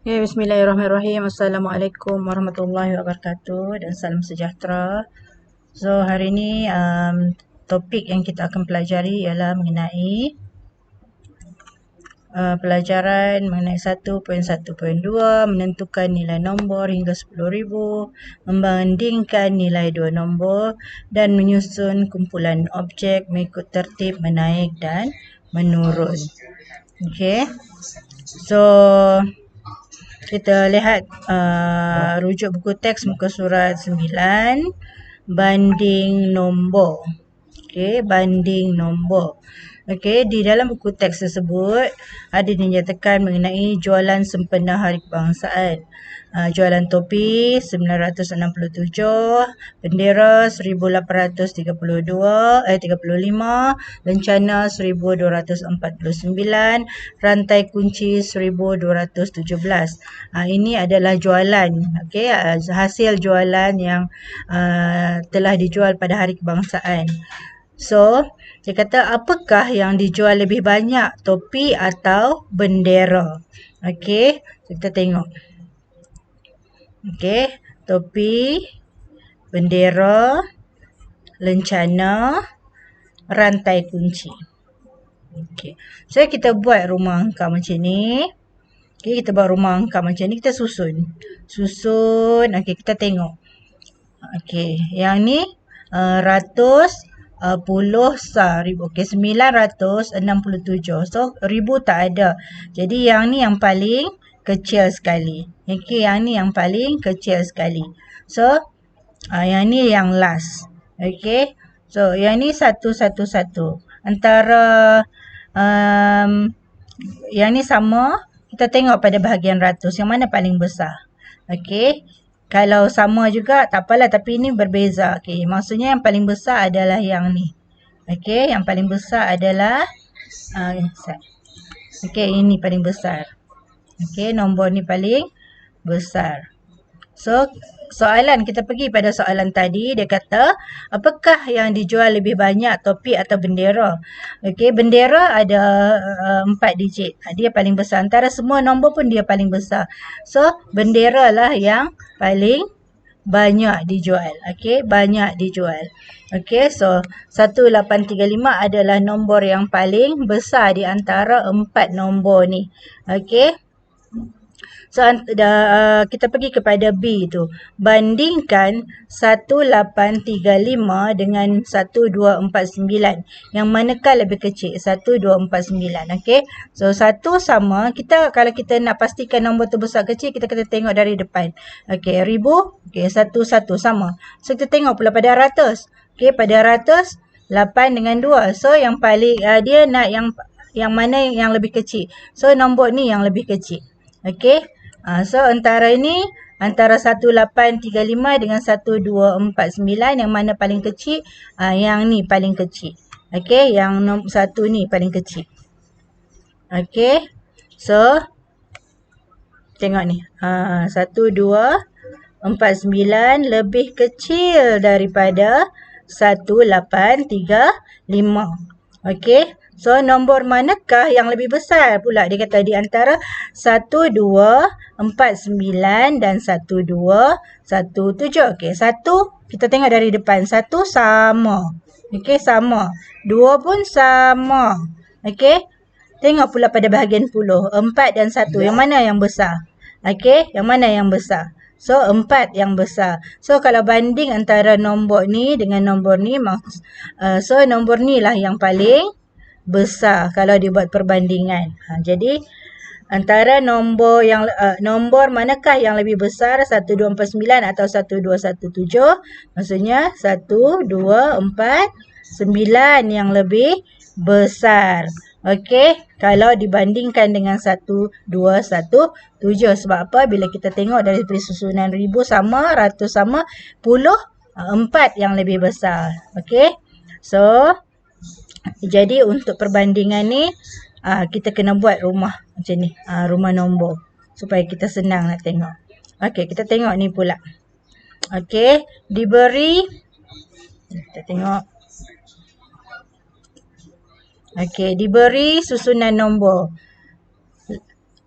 Okay, Bismillahirrahmanirrahim. Assalamualaikum warahmatullahi wabarakatuh dan salam sejahtera. So, hari ini topik yang kita akan pelajari ialah mengenai pelajaran mengenai 1.1.2, menentukan nilai nombor hingga 10,000, membandingkan nilai dua nombor dan menyusun kumpulan objek mengikut tertib menaik dan menurun. Okay. So, kita lihat rujuk buku teks muka surat 9, banding nombor. Okey, banding nombor. Okey, di dalam buku teks tersebut ada dinyatakan mengenai jualan sempena Hari Kebangsaan. Jualan topi 967, bendera 1835, lencana 1249, rantai kunci 1217. Ini adalah jualan, okey, hasil jualan yang telah dijual pada Hari Kebangsaan. So, dia kata apakah yang dijual lebih banyak, topi atau bendera? Okey, kita tengok. Okey, topi, bendera, lencana, rantai kunci. Okey, so kita buat rumah angka macam ni. Okey, kita buat rumah angka macam ni, kita susun. Okey, kita tengok. Okey, yang ni ratus puluh ribu. Okey, 967. So, ribu tak ada. Jadi, yang ni yang paling kecil sekali. Okey, yang ni yang paling kecil sekali. So, yang ni yang last. Okey. So, yang ni 111. Antara yang ni sama, kita tengok pada bahagian ratus. Yang mana paling besar? Okey. Kalau sama juga, tak apalah. Tapi ini berbeza. Okey. Maksudnya yang paling besar adalah yang ni. Okey. Yang paling besar adalah okey, ini paling besar. Okey, nombor ni paling besar. So, soalan, kita pergi pada soalan tadi. Dia kata, apakah yang dijual lebih banyak, topi atau bendera? Okey, bendera ada 4 digit. Dia paling besar. Antara semua nombor pun dia paling besar. So, bendera lah yang paling banyak dijual. Okey, banyak dijual. Okey, so 1835 adalah nombor yang paling besar di antara 4 nombor ni. Okey. So, kita pergi kepada B tu. Bandingkan 1835 dengan 1249. Yang manakah lebih kecil? 1249. Okey. So, satu sama. Kalau kita nak pastikan nombor tu besar kecil, kita kena tengok dari depan. Okey, ribu. Okey, satu sama. So, kita tengok pula pada ratus. Okey, pada ratus, 8 dengan 2. So, yang paling, dia nak yang mana yang lebih kecil. So, nombor ni yang lebih kecil. Okey. So, antara 1835 dengan 1249, yang mana paling kecil? Yang ni paling kecil. Okey, yang satu ni paling kecil. Okey. So, tengok ni. 1249 lebih kecil daripada 1835. Okey. So, nombor manakah yang lebih besar pula? Dia kata di antara 1249 dan 1217. Okey, satu kita tengok dari depan. Satu sama. Okey, sama. Dua pun sama. Okey. Tengok pula pada bahagian puluh. 4 dan 1. Yang mana yang besar? Okey, yang mana yang besar? So, 4 yang besar. So, kalau banding antara nombor ni dengan nombor ni, so nombor ni lah yang paling besar kalau dibuat perbandingan. Jadi, antara nombor manakah yang lebih besar? 1249 atau 1217? Maksudnya 1249 yang lebih besar. Okey, kalau dibandingkan dengan 1217. Sebab apa? Bila kita tengok dari susunan ribu sama, ratus sama, puluh, 4 yang lebih besar. Okey. So, jadi untuk perbandingan ni, kita kena buat rumah macam ni. Rumah nombor. Supaya kita senang nak tengok. Okey, kita tengok ni pula. Okey, diberi. Kita tengok. Okey, diberi susunan nombor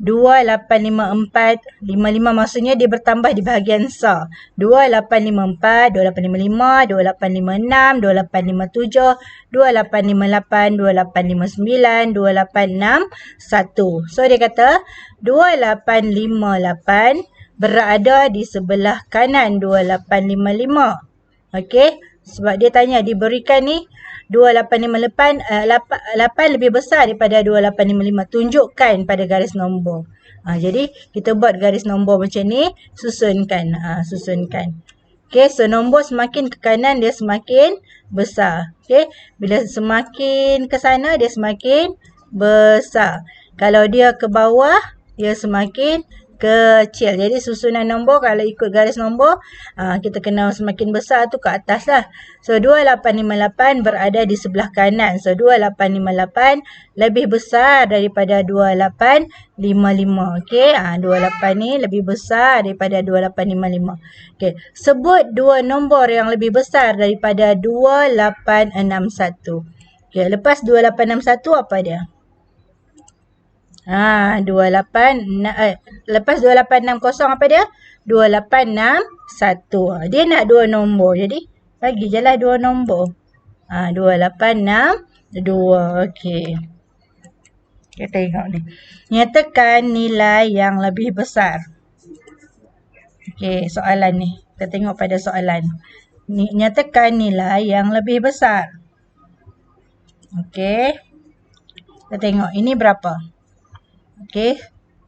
2854, 55 maksudnya dia bertambah di bahagian sah. 2854, 2855, 2856, 2857, 2858, 2859, 2861. So dia kata 2858 berada di sebelah kanan 2855. Okey, sebab dia tanya diberikan ni 2858 8 lebih besar daripada 2855. Tunjukkan pada garis nombor. Jadi kita buat garis nombor macam ni, susunkan. Susunkan. Okey, so nombor semakin ke kanan dia semakin besar. Okey, bila semakin ke sana dia semakin besar. Kalau dia ke bawah dia semakin kecil. Jadi susunan nombor kalau ikut garis nombor, kita kena semakin besar tu ke atas lah. So 2858 berada di sebelah kanan. So 2858 lebih besar daripada 2855. Okey, 28 ni lebih besar daripada 2855. Okey, sebut dua nombor yang lebih besar daripada 2861. Okey, lepas 2861 apa dia? 28 lepas 2860 apa dia? 2861. Dia nak dua nombor. Jadi bagi je lah dua nombor. 2862. Okey. Kita tengok ni. Nyatakan nilai yang lebih besar. Okey, soalan ni. Kita tengok pada soalan. Nyatakan nilai yang lebih besar. Okey. Kita tengok ini berapa? Okey,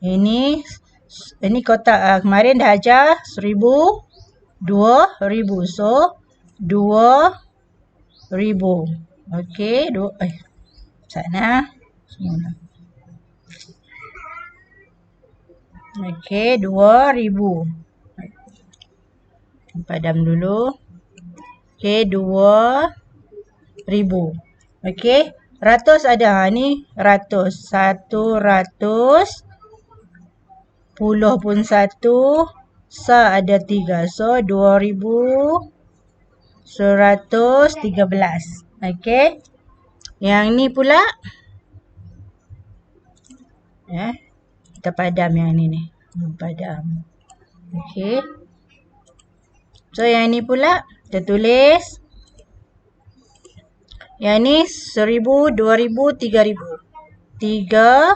ini kotak kemarin dah ajar 1000, 2000. So 2000. Okey, sana. Okey, 2000. Padam dulu. Okey, 2000. Okey. Ratus ada. Ni ratus. 100. Puluh pun 1. Sa ada 3. So 2113. Okey. Yang ni pula. Kita padam yang ni. Padam. Okey. So yang ni pula. Kita tulis. Yang ni 1000, 2000, 3000. 3000.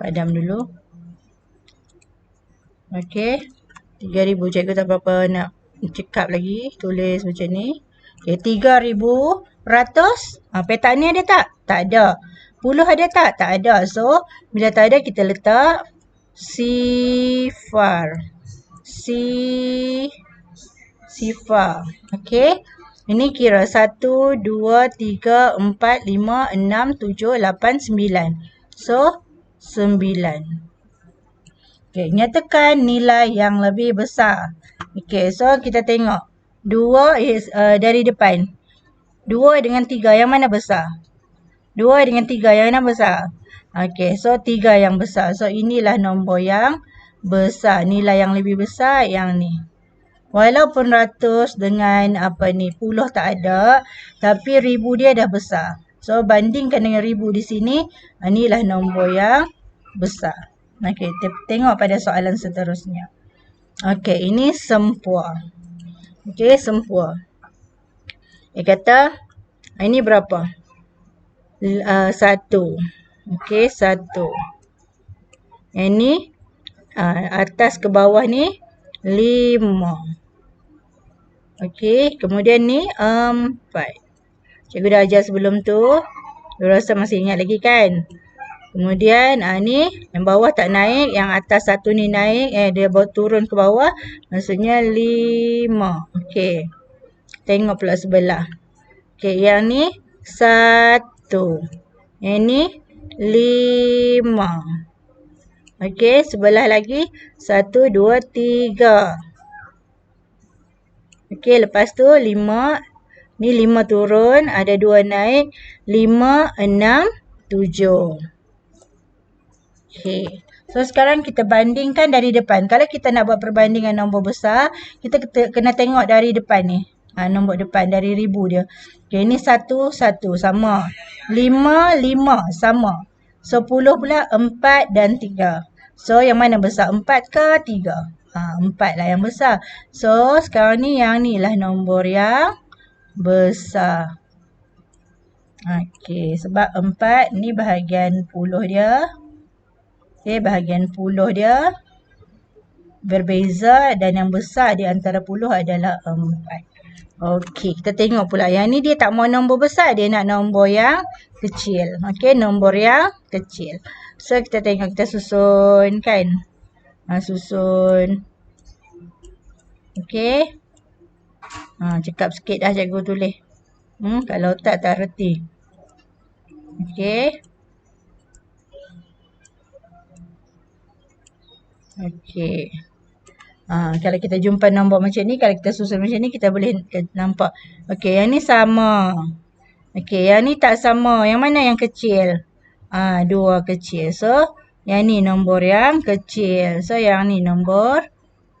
Padam dulu. Okey. 3000. Cikgu tak apa-apa nak cekap lagi. Tulis macam ni. Okey. 3100. Petak ni ada tak? Tak ada. Puluh ada tak? Tak ada. So, bila tak ada kita letak sifar. Sifar. Okey. Ini kira 1, 2, 3, 4, 5, 6, 7, 8, 9. So, 9. Okey. Nyatakan nilai yang lebih besar. Okey. So, kita tengok. 2 dari depan. 2 dengan 3 yang mana besar? 2 dengan 3 yang mana besar? Okey. So, 3 yang besar. So, inilah nombor yang besar. Nilai yang lebih besar yang ni. Walaupun ratus dengan puluh tak ada, tapi ribu dia dah besar. So bandingkan dengan ribu di sini, inilah nombor yang besar. Okey, kita tengok pada soalan seterusnya. Okey, ini sempua. Okey, sempua. Dia kata ini berapa? 1. Okey, 1. Ini atas ke bawah ni 5. Okey, kemudian ni 4. Cikgu dah ajar sebelum tu. Lu rasa masih ingat lagi kan? Kemudian ni yang bawah tak naik, yang atas satu ni naik, dia bawa turun ke bawah, maksudnya 5. Okey. Tengok pula sebelah. Okey, yang ni 1. Yang ni 5. Okey, sebelah lagi 1, 2, 3. Okey, lepas tu 5. Ni 5 turun, ada 2 naik. 5, 6, 7. Okey. So, sekarang kita bandingkan dari depan. Kalau kita nak buat perbandingan nombor besar, kita kena tengok dari depan ni. Nombor depan dari 1000 dia. Okey, ini 1, 1 sama. 5, 5 sama. 10 pula 4 dan 3. So, yang mana besar? 4 ke 3? 4 lah yang besar. So, sekarang ni yang ni lah nombor yang besar. Okey, sebab 4 ni bahagian puluh dia. Okey, bahagian puluh dia berbeza dan yang besar di antara puluh adalah 4. Okey, kita tengok pula. Yang ni dia tak mau nombor besar, dia nak nombor yang kecil. Okey, nombor yang kecil. So, kita tengok, kita susun kan. Susun. Okey. Cakap sikit dah cikgu tulis. Kalau tak reti. Okey. Okey. Kalau kita jumpa nombor macam ni, kalau kita susun macam ni, kita boleh nampak. Okey, yang ni sama. Okey, yang ni tak sama. Yang mana yang kecil? 2 kecil. So, yang ni nombor yang kecil. So, yang ni nombor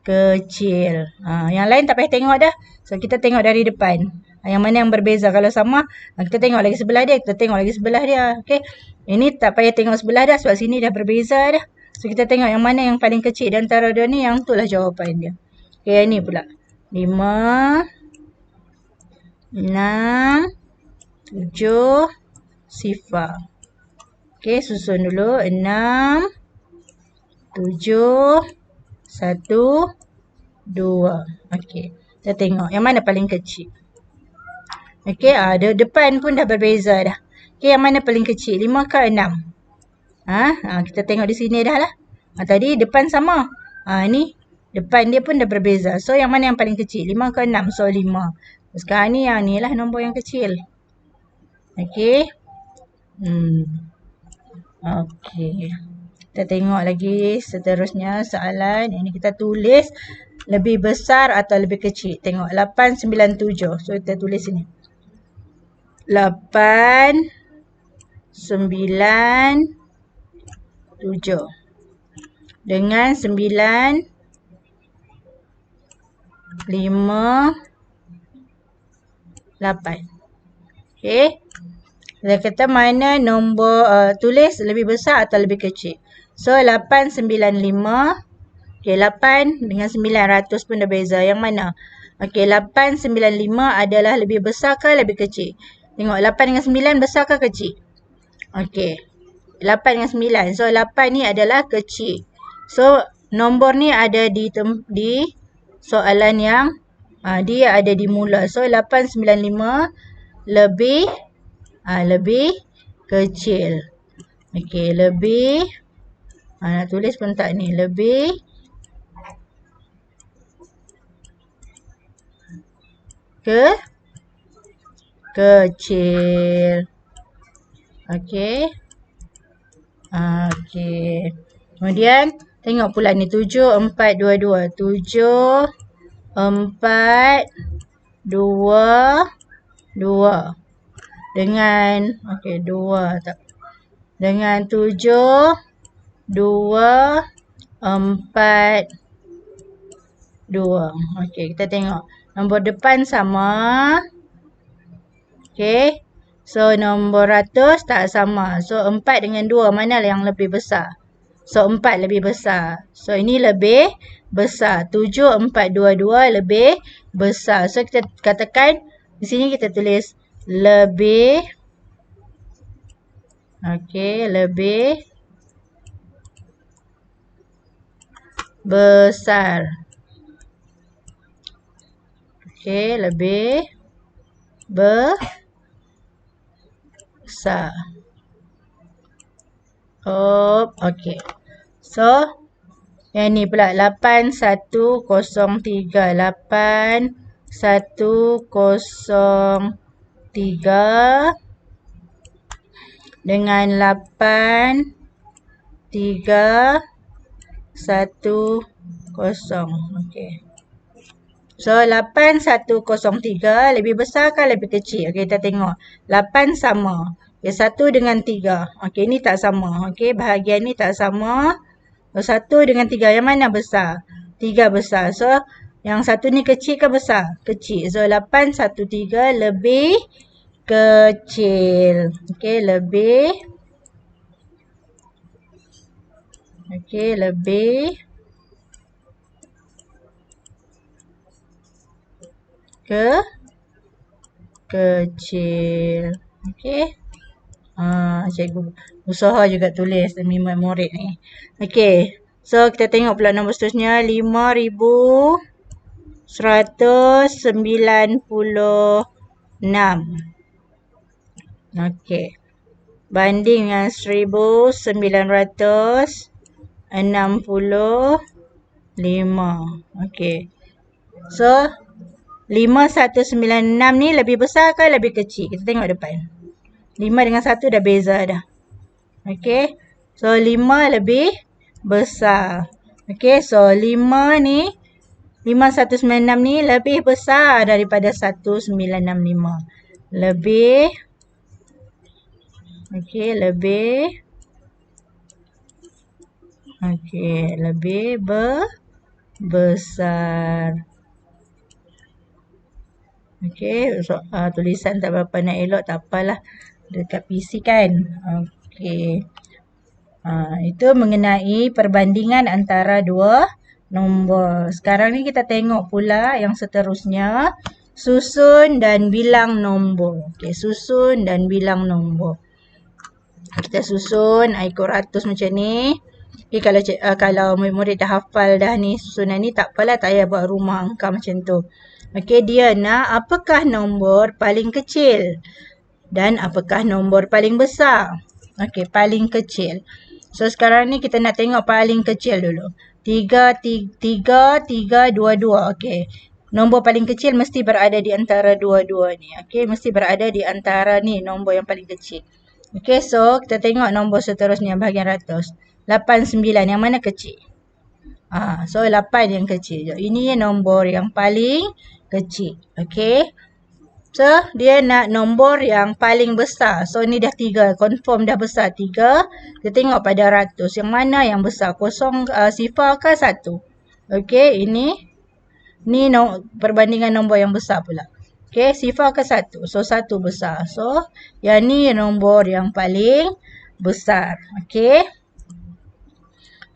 kecil. Yang lain tak payah tengok dah. So, kita tengok dari depan. Yang mana yang berbeza. Kalau sama, kita tengok lagi sebelah dia. Kita tengok lagi sebelah dia. Okey. Ini tak payah tengok sebelah dah. Sebab sini dah berbeza dah. So, kita tengok yang mana yang paling kecil di antara dua ni. Yang tu lah jawapan dia. Okey, yang ni pula. 5, 6, 7, 0. Okey, susun dulu. 6, 7, 1, 2. Okey, kita tengok yang mana paling kecil. Okey, depan pun dah berbeza dah. Okey, yang mana paling kecil? 5 ke 6? Kita tengok di sini dah lah. Tadi depan sama. Ni depan dia pun dah berbeza. So, yang mana yang paling kecil? 5 ke 6? So, 5. Sekarang ni yang ni lah nombor yang kecil. Okey. Okey. Kita tengok lagi seterusnya soalan. Ini kita tulis lebih besar atau lebih kecil. Tengok 8, 9, 7. So, kita tulis sini. 8, 9, 7. Dengan 9, 5, 8. Okey. Kita kata mana nombor tulis lebih besar atau lebih kecil. So, 8, 9, 5. Okey, 8 dengan 900 pun dah beza. Yang mana? Okey, 8, 9, 5 adalah lebih besar ke lebih kecil? Tengok, 8 dengan 9 besar ke kecil? Okey, 8 dengan 9. So, 8 ni adalah kecil. So, nombor ni ada di soalan yang dia ada di mula. So, 8, 9, 5 lebih kecil. Okey, lebih. Nak tulis pun tak ni. Lebih kecil. Okey. Okey. Kemudian, tengok pula ni. 7, 4, 2, 2. 7, 4, 2, 2. Dengan, okey, 2 tak. Dengan 7, 2, 4, 2. Okey, kita tengok. Nombor depan sama. Okey. So, nombor ratus tak sama. So, 4 dengan 2 mana yang lebih besar? So, 4 lebih besar. So, ini lebih besar. 7, 4, 2, 2 lebih besar. So, kita katakan di sini kita tulis lebih. Okey, lebih besar. Okey, lebih besar. Okey. So, yang ni pula 8103. 8103 dengan 8310. Okey. So, 8103 lebih besar ke lebih kecil? Okey, kita tengok. 8 sama. Okey, 1 dengan 3. Okey, ni tak sama. Okey, bahagian ni tak sama. So, 1 dengan 3 yang mana besar? 3 besar. So, Yang satu ni kecil ke besar? Kecil. So 813 lebih kecil. Okey, lebih. Okey, lebih kecil. Okey. Cikgu usaha juga tulis demi murid ni. Okey. So kita tengok pula nombor seterusnya 5196. Okey. Banding dengan 1965. Okey. So 5196 ni lebih besar ke lebih kecil? Kita tengok depan. 5 dengan 1 dah beza dah. Okey. So 5 lebih besar. Okey. So 5 ni 5196 ni lebih besar daripada 1965. Lebih. Okey, lebih. Okey, lebih besar. Okey, so, tulisan tak berapa nak elok, tak apalah. Dekat PC kan. Okey. Itu mengenai perbandingan antara dua nombor. Sekarang ni kita tengok pula yang seterusnya. Susun dan bilang nombor. Okey, susun dan bilang nombor. Kita susun ikut ratus macam ni. Okay, kalau murid dah hafal dah ni susunan ni, tak apalah, tak payah buat rumah angka macam tu. Okey, dia nak apakah nombor paling kecil dan apakah nombor paling besar. Okey, paling kecil. So sekarang ni kita nak tengok paling kecil dulu. 3, 3, 2, 2. Okey. Nombor paling kecil mesti berada di antara dua-dua ni. Okey, mesti berada di antara ni nombor yang paling kecil. Okey, so kita tengok nombor seterusnya bahagian ratus. 89 yang mana kecil? So 8 yang kecil. Ini nombor yang paling kecil. Okey. So dia nak nombor yang paling besar. So ni dah 3. Confirm dah besar 3. Kita tengok pada ratus. Yang mana yang besar? Sifar ke 1? Okey. Ini perbandingan nombor yang besar pula. Okey, sifar ke 1? So 1 besar. So yang ni nombor yang paling besar. Okey.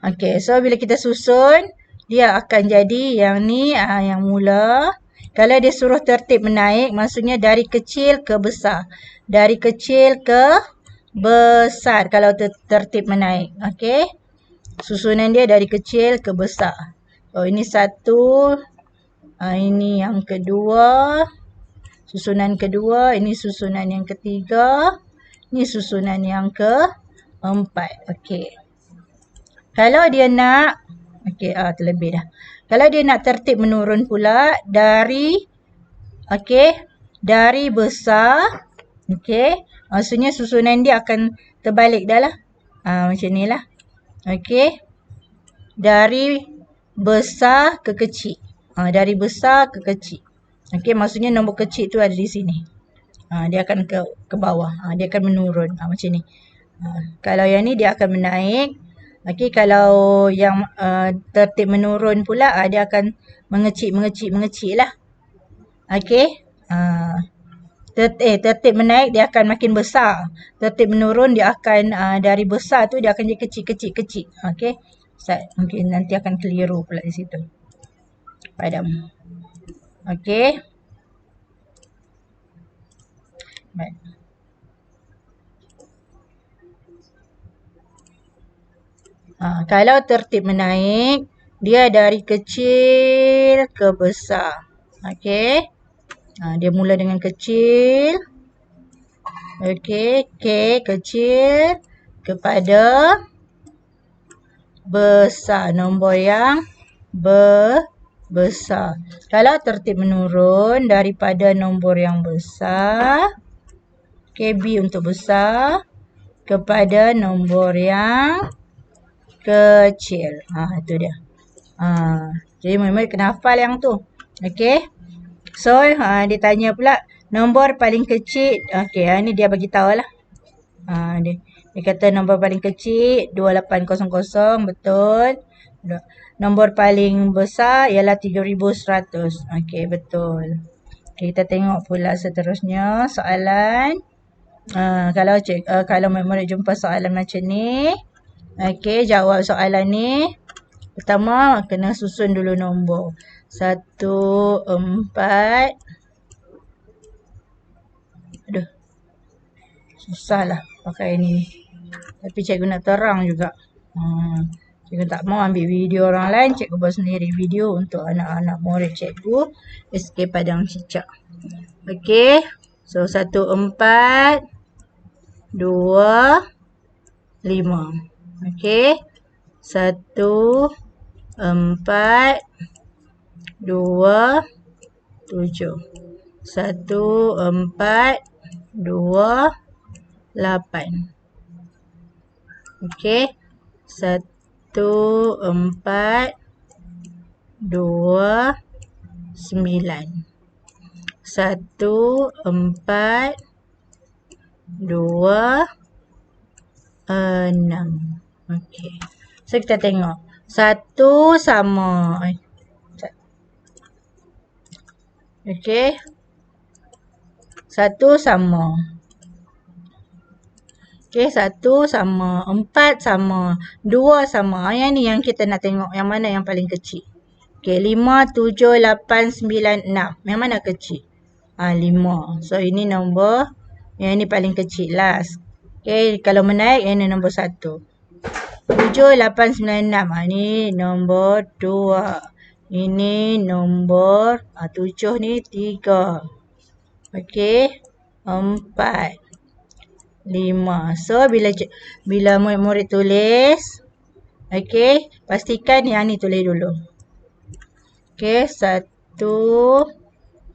Okey, so bila kita susun, dia akan jadi yang ni yang mula. Kalau dia suruh tertib menaik, maksudnya dari kecil ke besar. Dari kecil ke besar kalau tertib menaik. Okey. Susunan dia dari kecil ke besar. Oh, ini 1. Ini yang kedua. Susunan kedua. Ini susunan yang ketiga. Ini susunan yang keempat. Okey. Kalau dia nak, okey, terlebih dah. Kalau dia nak tertib menurun pula dari, okey, dari besar, okey, maksudnya susunan dia akan terbalik dah lah. Macam ni lah. Okey, dari besar ke kecil. Dari besar ke kecil. Okey, maksudnya nombor kecil tu ada di sini. Dia akan ke bawah. Dia akan menurun. Macam ni. Kalau yang ni dia akan menaik. Okey, kalau yang tertib menurun pula, dia akan mengecil lah. Okey. Tertib menaik dia akan makin besar. Tertib menurun dia akan dari besar tu dia akan jadi kecil. Okey. Mungkin nanti akan keliru pula di situ. Padam. Okey. Baik. Kalau tertib menaik, dia dari kecil ke besar. Okey. Dia mula dengan kecil. Okey. K kecil kepada besar. Nombor yang besar. Kalau tertib menurun daripada nombor yang besar. KB untuk besar. Kepada nombor yang kecil. Itu dia. Jadi murid-murid kena hafal yang tu. Okey. So, dia tanya pula nombor paling kecil. Okey, ni dia bagi tahu lah. Dia kata nombor paling kecil 2800, betul. Nombor paling besar ialah 3,100. Okey, betul. Okay, kita tengok pula seterusnya soalan. Kalau murid jumpa soalan macam ni, okey, jawab soalan ni. Pertama, kena susun dulu nombor. 1, 4. Aduh. Susahlah pakai ni. Tapi cikgu nak terang juga. Cikgu tak mau ambil video orang lain. Cikgu buat sendiri video untuk anak-anak murid cikgu SK Padang Cicak. Okey. So, 1, 4, 2, 5. Okey. 1, 4, 2, 7. 1, 4, 2, 8. Okey. 1, 4, 2, 9. 1, 4, 2, 6. Okey. So, kita tengok. 1 sama. Okey. 1 sama. Okey, 1 sama. 4 sama. 2 sama. Yang ni yang kita nak tengok. Yang mana yang paling kecil. Okey, 5, 7, 8, 9, 6. Yang mana kecil? 5. So, ini nombor. Yang ni paling kecil lah. Okey, kalau menaik, yang ni nombor 1. 7, 8, 9, 6. Ni nombor 2. Ini nombor 7 ni 3. Okey, 4, 5. So, bila murid-murid tulis, okey, pastikan yang ni tulis dulu. Okey, 1,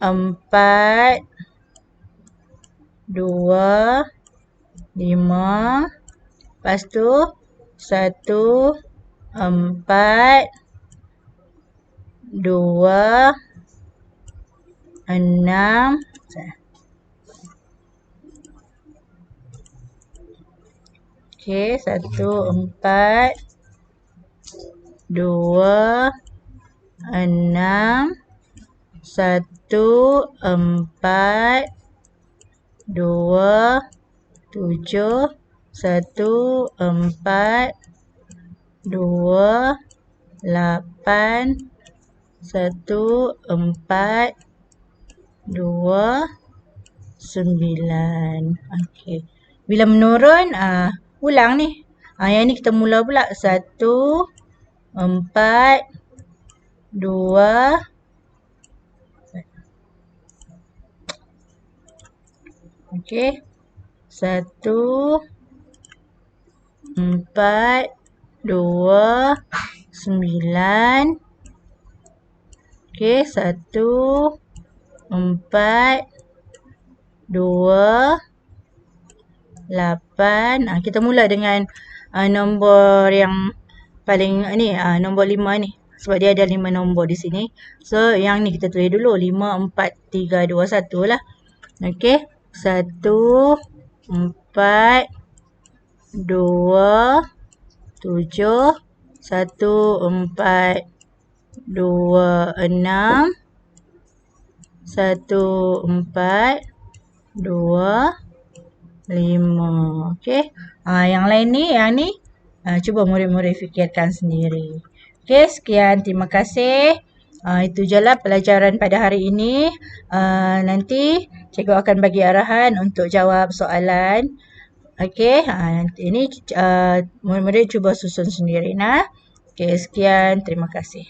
4, 2, 5. Lepas tu, 1, 4, 2, 6. Okey, 1, 4, 2, 6. 1, 4, 2, 7. 1, 4, 2, 8. 1, 4, 2, 9. Okey. Bila menurun, ulang ni. Yang ni kita mula pula. 1, 4, 2. Okey. 1, 4, 2, 9. Okey, 1, 4, 2, 8. Kita mula dengan nombor yang paling ni, nombor 5 ni. Sebab dia ada 5 nombor di sini. So, yang ni kita tulis dulu. 5, 4, 3, 2, 1 lah. Okey. 1, 4, 2, 7. 1, 4, 2, 6. 1, 4, 2, 5. Okey. Yang lain ni, yang ni. Cuba murid-murid fikirkan sendiri. Okey, sekian. Terima kasih. Itu je lah pelajaran pada hari ini. Nanti cikgu akan bagi arahan untuk jawab soalan. Okey, nanti ini murid-murid cuba susun sendiri. Okey, sekian. Terima kasih.